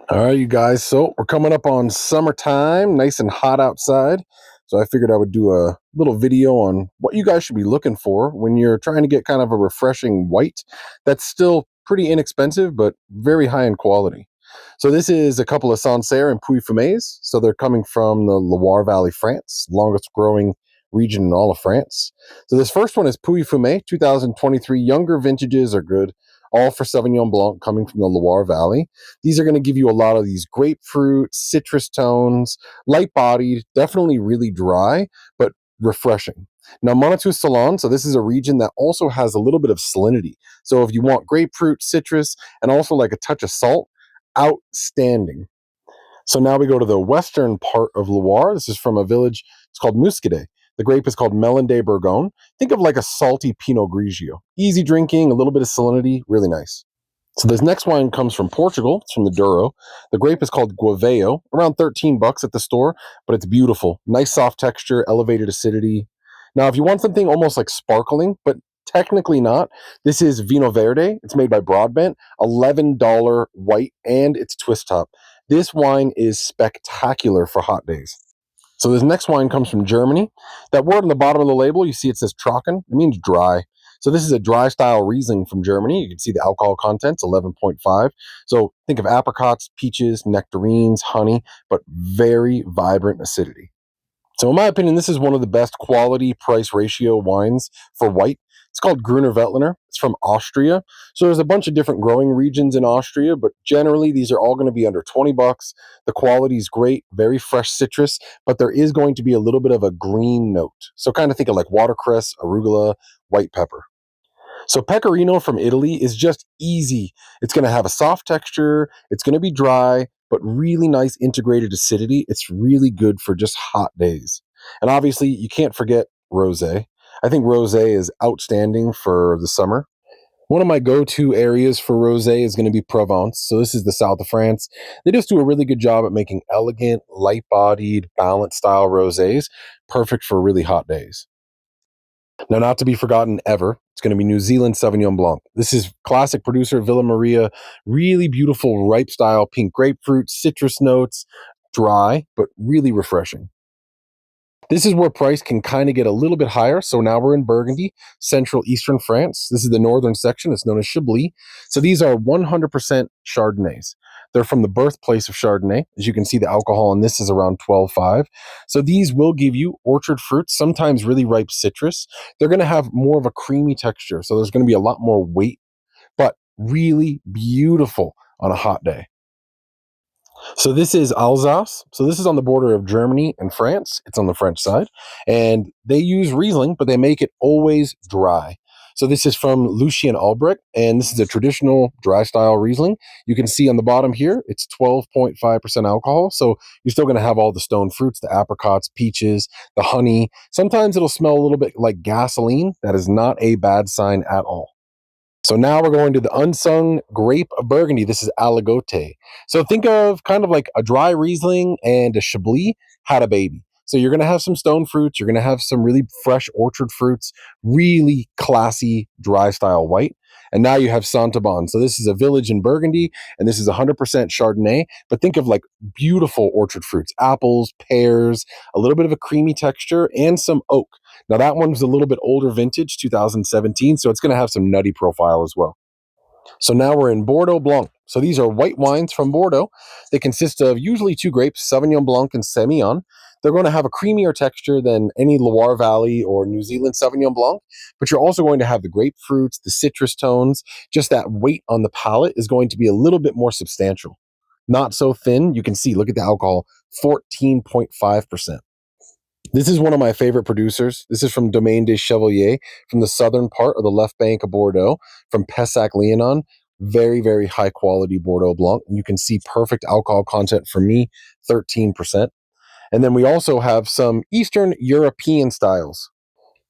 All right, you guys. So we're coming up on summertime, nice and hot outside. So I figured I would do a little video on what you guys should be looking for when you're trying to get kind of a refreshing white that's still pretty inexpensive, but very high in quality. So this is a couple of Sancerre and Puy-Fumés. So they're coming from the Loire Valley, France, longest growing region in all of France. So this first one is Puy-Fumé, 2023. Younger vintages are good, all for Sauvignon Blanc coming from the Loire Valley. These are going to give you a lot of these grapefruit, citrus tones, light bodied, definitely really dry, but refreshing. Now, Monitou Salon, so this is a region that also has a little bit of salinity. So if you want grapefruit, citrus, and also like a touch of salt, outstanding. So now we go to the western part of Loire. This is from a village, it's called Muscadet. The grape is called Melende Burgon. Think of like a salty Pinot Grigio. Easy drinking, a little bit of salinity, really nice. So this next wine comes from Portugal. It's from the Douro. The grape is called Guaveo, around 13 bucks at the store, but it's beautiful. Nice soft texture, elevated acidity. Now, if you want something almost like sparkling, but technically not, this is Vinho Verde. It's made by Broadbent, $11 white, and it's twist top. This wine is spectacular for hot days. So this next wine comes from Germany. That word on the bottom of the label, you see it says Trocken. It means dry. So this is a dry style Riesling from Germany. You can see the alcohol content's 11.5. So think of apricots, peaches, nectarines, honey, but very vibrant acidity. So in my opinion, this is one of the best quality price ratio wines for white. It's called Gruner Veltliner. It's from Austria. So there's a bunch of different growing regions in Austria, but generally these are all going to be under 20 bucks. The quality is great, very fresh citrus, but there is going to be a little bit of a green note. So kind of think of like watercress, arugula, white pepper. So Pecorino from Italy is just easy. It's going to have a soft texture. It's going to be dry, but really nice integrated acidity. It's really good for just hot days. And obviously, you can't forget rosé. I think rosé is outstanding for the summer. One of my go-to areas for rosé is going to be Provence. So this is the south of France. They just do a really good job at making elegant, light-bodied, balanced style rosés, perfect for really hot days. Now, not to be forgotten ever, it's going to be New Zealand Sauvignon Blanc. This is classic producer Villa Maria, really beautiful ripe style pink grapefruit, citrus notes, dry, but really refreshing. This is where price can kind of get a little bit higher. So now we're in Burgundy, central eastern France. This is the northern section. It's known as Chablis. So these are 100% Chardonnays. They're from the birthplace of Chardonnay. As you can see, the alcohol in this is around 12.5. So these will give you orchard fruits, sometimes really ripe citrus. They're going to have more of a creamy texture. So there's going to be a lot more weight, but really beautiful on a hot day. So this is Alsace. So this is on the border of Germany and France. It's on the French side. And they use Riesling, but they make it always dry. So this is from Lucien Albrecht, and this is a traditional dry style Riesling. You can see on the bottom here, it's 12.5% alcohol. So you're still going to have all the stone fruits, the apricots, peaches, the honey. Sometimes it'll smell a little bit like gasoline. That is not a bad sign at all. So now we're going to the unsung grape of Burgundy. This is Aligote. So think of kind of like a dry Riesling and a Chablis had a baby. So you're going to have some stone fruits. You're going to have some really fresh orchard fruits, really classy dry style white. And now you have Saint-Aubin. So this is a village in Burgundy, and this is 100% Chardonnay. But think of like beautiful orchard fruits, apples, pears, a little bit of a creamy texture, and some oak. Now that one's a little bit older vintage, 2017, so it's going to have some nutty profile as well. So now we're in Bordeaux Blanc. So these are white wines from Bordeaux. They consist of usually two grapes, Sauvignon Blanc and Semillon. They're going to have a creamier texture than any Loire Valley or New Zealand Sauvignon Blanc, but you're also going to have the grapefruits, the citrus tones. Just that weight on the palate is going to be a little bit more substantial. Not so thin. You can see, look at the alcohol, 14.5%. This is one of my favorite producers. This is from Domaine des Chevaliers, from the southern part of the left bank of Bordeaux, from Pessac-Léognan. Very, very high quality Bordeaux Blanc. You can see perfect alcohol content for me, 13%. And then we also have some Eastern European styles.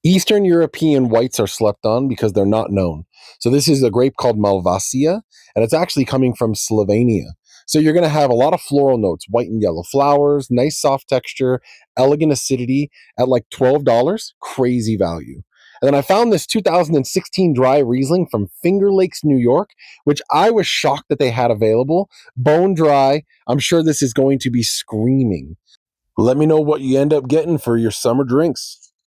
Eastern European whites are slept on because they're not known. So this is a grape called Malvasia, and it's actually coming from Slovenia. So you're going to have a lot of floral notes, white and yellow flowers, nice soft texture, elegant acidity at like $12, crazy value. And then I found this 2016 dry Riesling from Finger Lakes, New York, which I was shocked that they had available. Bone dry. I'm sure this is going to be screaming. Let me know what you end up getting for your summer drinks.